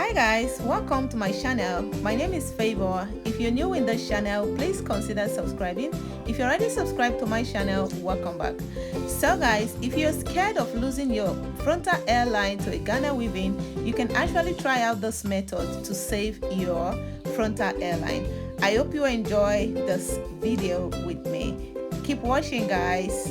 Hi guys, welcome to my channel. My name is Favor. If you're new in this channel, please consider subscribing. If you're already subscribed to my channel, welcome back. So guys, if you're scared of losing your frontal hairline to a Ghana weaving, you can actually try out this method to save your frontal hairline. I hope you enjoy this video with me. Keep watching guys.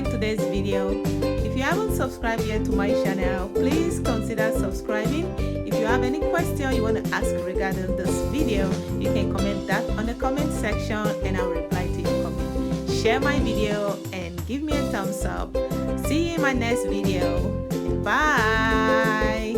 watching today's video. If you haven't subscribed yet to my channel, please consider subscribing. If you have any question you want to ask regarding this video, you can comment that on the comment section and I'll reply to your comment. Share my video and give me a thumbs up. See you in my next video. Bye.